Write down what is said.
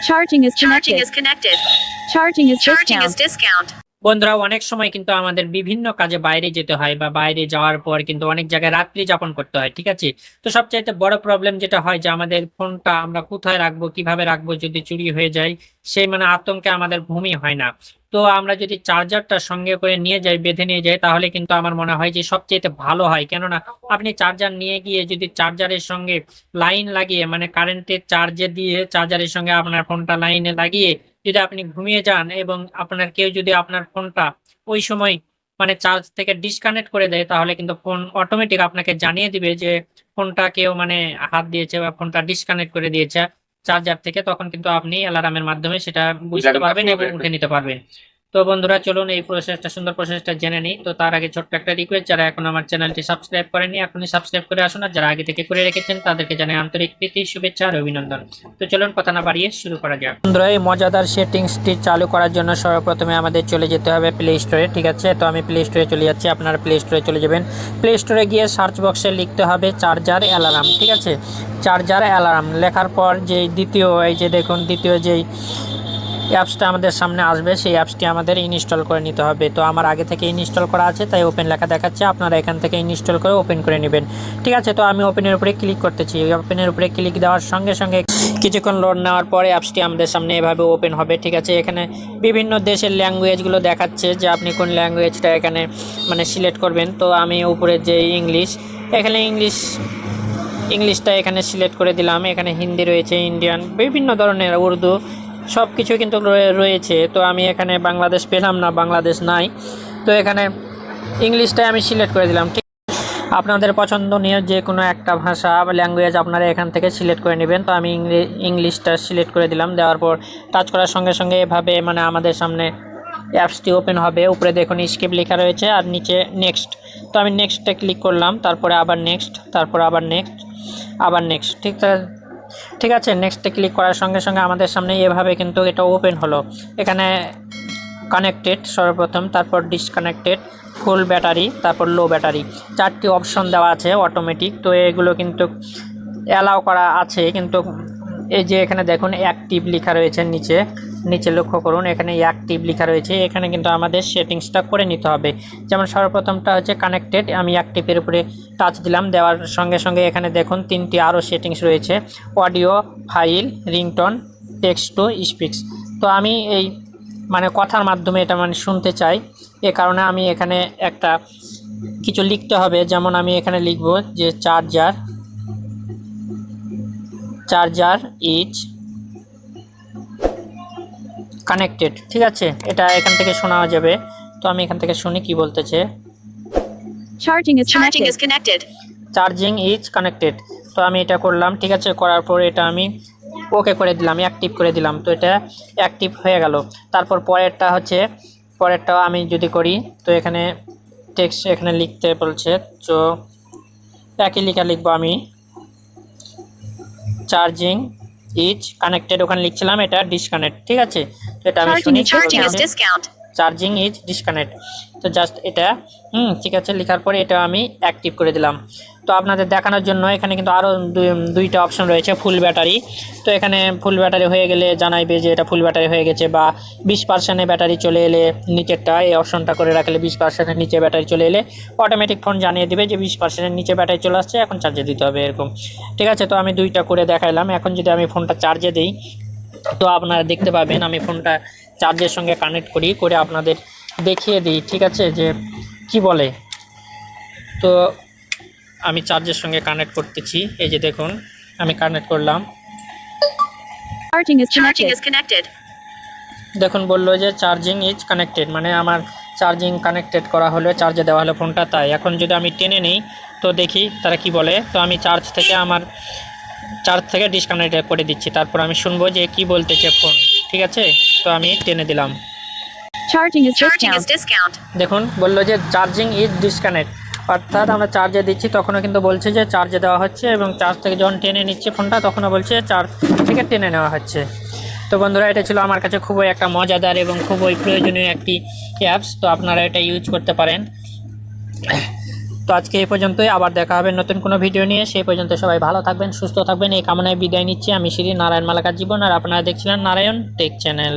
Charging is Charging connected. is connected. Charging is Charging is discount. discount. বন্ধুরা, অনেক সময় কিন্তু আমাদের বিভিন্ন কাজে বাইরে যেতে হয় বা বাইরে যাওয়ার পর কিন্তু অনেক জায়গায় রাত্রি যাপন করতে হয়, ঠিক আছে। তো সবচাইতে বড় প্রবলেম যেটা হয় যে আমাদের ফোনটা আমরা কোথায় রাখবো, কিভাবে রাখবো, যদি চুরি হয়ে যায় সেই আতঙ্কে আমাদের ঘুমই হয় না। তো আমরা যদি চার্জারটা সঙ্গে করে নিয়ে যাই, বেঁধে নিয়ে যাই, তাহলে কিন্তু আমার মনে হয় যে সবচেয়ে ভালো হয়। কেননা আপনি চার্জার নিয়ে গিয়ে যদি চার্জারের সঙ্গে লাইন লাগিয়ে কারেন্টের চার্জে দিয়ে চার্জারের সঙ্গে আপনার ফোনটা লাইনে লাগিয়ে যদি আপনি ঘুমিয়ে যান এবং আপনার কেউ যদি আপনার ফোনটা ওই সময় চার্জ থেকে ডিসকানেক্ট করে দেয়, তাহলে কিন্তু ফোন অটোমেটিক আপনাকে জানিয়ে দিবে যে ফোনটা কেউ হাত দিয়েছে বা ফোনটা ডিসকানেক্ট করে দিয়েছে চার্জার থেকে। তখন কিন্তু আপনি অ্যালার্মের মাধ্যমে সেটা বুঝতে পারবেন এবং উঠে নিতে পারবেন। তো বন্ধুরা, চলুন এই সুন্দর প্রসেসটা জেনে নিই। তো তার আগে ছোট্ট একটা রিকোয়েস্ট, যারা এখন আমার চ্যানেলটি সাবস্ক্রাইব করেনি এখনই সাবস্ক্রাইব করে আসুন, আর যারা আগে থেকে করে রেখেছেন তাদেরকে জানাই আন্তরিক প্রীতি, শুভেচ্ছা আর অভিনন্দন। তো চলুন কথা না বাড়িয়ে শুরু করা যাক। বন্ধুরা, এই মজাদার সেটিংসটি চালু করার জন্য সর্বপ্রথমে আমাদের চলে যেতে হবে প্লে স্টোরে, ঠিক আছে। তো আমি প্লে স্টোরে চলে যাচ্ছি, আপনারা প্লে স্টোরে চলে যাবেন। প্লে স্টোরে গিয়ে সার্চ বক্সে লিখতে হবে চার্জার অ্যালার্ম, ঠিক আছে। চার্জার অ্যালার্ম লেখার পর যেই দ্বিতীয় যেই অ্যাপসটা আমাদের সামনে আসবে সেই অ্যাপসটি আমাদের ইনস্টল করে নিতে হবে। তো আমার আগে থেকে ইনস্টল করা আছে তাই ওপেন লেখা দেখাচ্ছে, আপনারা এখান থেকে ইনস্টল করে ওপেন করে নেবেন, ঠিক আছে। তো আমি ওপেনের উপরে ক্লিক করতেছি। ওপেনের উপরে ক্লিক দেওয়ার সঙ্গে সঙ্গে কিছুক্ষণ লোড নেওয়ার পরে অ্যাপসটি আমাদের সামনে এভাবে ওপেন হবে, ঠিক আছে। এখানে বিভিন্ন দেশের ল্যাঙ্গুয়েজগুলো দেখাচ্ছে যে আপনি কোন ল্যাঙ্গুয়েজটা এখানে সিলেক্ট করবেন। তো আমি উপরে যে এখানে ইংলিশটা এখানে সিলেক্ট করে দিলাম। এখানে হিন্দি রয়েছে, ইন্ডিয়ান, বিভিন্ন ধরনের, উর্দু, সব কিছু কিন্তু রয়েছে। তো আমি এখানে বাংলাদেশ পেলাম না, বাংলাদেশ নাই, তো এখানে ইংলিশটাই আমি সিলেক্ট করে দিলাম, ঠিক। আপনাদের পছন্দনীয় যে কোনো একটা ভাষা বা ল্যাঙ্গুয়েজ আপনারা এখান থেকে সিলেক্ট করে নেবেন। তো আমি ইংলিশটা সিলেক্ট করে দিলাম। দেওয়ার পর টাচ করার সঙ্গে সঙ্গে এভাবে আমাদের সামনে অ্যাপসটি ওপেন হবে। উপরে দেখুন স্কিপ লেখা রয়েছে আর নিচে নেক্সট। তো আমি নেক্সটে ক্লিক করলাম, তারপরে আবার নেক্সট, তারপর আবার নেক্সট, আবার নেক্সট, ঠিক আছে। নেক্সটে ক্লিক করার সঙ্গে সঙ্গে আমাদের সামনে এভাবে কিন্তু এটা ওপেন হলো। এখানে কানেক্টেড সর্বপ্রথম, তারপর ডিসকানেক্টেড, ফুল ব্যাটারি, তারপর লো ব্যাটারি, চারটি অপশন দেওয়া আছে অটোমেটিক। তো এগুলো কিন্তু অ্যালাউ করা আছে, কিন্তু এই যে এখানে দেখুন অ্যাক্টিভ লেখা রয়েছে নিচে লক্ষ্য করুন, এখানে অ্যাক্টিভ লেখা রয়েছে। এখানে কিন্তু আমাদের সেটিংসটা করে নিতে হবে। যেমন সর্বপ্রথমটা হচ্ছে কানেক্টেড, আমি অ্যাক্টিভের উপরে টাচ দিলাম। দেওয়ার সঙ্গে সঙ্গে এখানে দেখুন তিনটি আরও সেটিংস রয়েছে, audio, file, ringtone, text to speech. তো আমি এই কথার মাধ্যমে এটা শুনতে চাই, এ কারণে আমি এখানে একটা কিছু লিখতে হবে। যেমন আমি এখানে লিখব যে চার্জার ইজ কানেক্টেড, ঠিক আছে। এটা এখান থেকে শোনা যাবে। তো আমি এখান থেকে শুনি কি বলতেছে। Charging is connected. Charging is connected. তো আমি এটা করলাম, ঠিক আছে। করার পর এটা আমি ওকে করে দিলাম, অ্যাক্টিভ করে দিলাম। তো এটা অ্যাক্টিভ হয়ে গেল। তারপর পরেরটাও আমি যদি করি, তো এখানে টেক্সট এখানে লিখতে বলছে, তো একই লেখা লিখবো আমি, চার্জিং ইজ কানেক্টেড, ওখানে লিখছিলাম এটা ডিসকানেক্ট, ঠিক আছে। তো এটা আমি শুনি চার্জিং ইজ ডিসকানেক্ট। তো জাস্ট এটা ঠিক আছে লেখার পরে এটা আমি অ্যাক্টিভ করে দিলাম। তো আপনাদের দেখানোর জন্য এখানে কিন্তু আরও দুইটা অপশন রয়েছে, ফুল ব্যাটারি। তো এখানে ফুল ব্যাটারি হয়ে গেলে জানাইবে যে এটা ফুল ব্যাটারি হয়ে গেছে, বা 20% ব্যাটারি চলে এলে নিচেরটা এই অপশনটা করে রাখলে 20% নিচে ব্যাটারি চলে এলে অটোমেটিক ফোন জানিয়ে দেবে যে 20% নিচে ব্যাটারি চলে আসছে, এখন চার্জে দিতে হবে, এরকম, ঠিক আছে। তো আমি দুইটা করে দেখাইলাম। এখন যদি আমি ফোনটা চার্জে দিই, তো আপনারা দেখতে পাবেন আমি ফোনটা চার্জের সঙ্গে কানেক্ট করে আপনাদের দেখিয়ে দিই, ঠিক আছে, যে কি বলে। তো আমি চার্জের সঙ্গে কানেক্ট করতেছি, এই যে দেখুন আমি কানেক্ট করলাম। Charging is connected. দেখুন বললো যে চার্জিং ইজ কানেক্টেড, আমার চার্জিং কানেক্টেড করা হলো, চার্জে দেওয়া হলো ফোনটা। তাই এখন যদি আমি টেনে নিই তো দেখি তারা কি বলে। তো আমি চার্জ থেকে ডিসকানেক্ট করে দিচ্ছি, তারপর আমি শুনবো যে কি বলতেছে ফোন, ঠিক আছে। তো আমি টেনে দিলাম। Charging is discount. দেখুন বললো যে চার্জিং ইজ ডিসকানেক্ট, অর্থাৎ আমরা চার্জে দিচ্ছি তখনও কিন্তু বলছে যে চার্জে দেওয়া হচ্ছে, এবং চার্জ থেকে যখন টেনে নিচ্ছে ফোনটা তখনও বলছে চার্জ থেকে টেনে নেওয়া হচ্ছে। তো বন্ধুরা, এটা ছিল আমার কাছে খুবই একটা মজাদার এবং খুবই প্রয়োজনীয় একটি অ্যাপস। তো আপনারা এটা ইউজ করতে পারেন। তো তো আজকে এই পর্যন্তই, আবার দেখা হবে নতুন কোনো ভিডিও নিয়ে। সেই পর্যন্ত সবাই ভালো থাকবেন, সুস্থ থাকবেন, এই কামনায় বিদায় নিচ্ছি। আমি শ্রী নারায়ণ মালাকার জীবন, আর আপনারা দেখছিলেন নারায়ণ টেক চ্যানেল।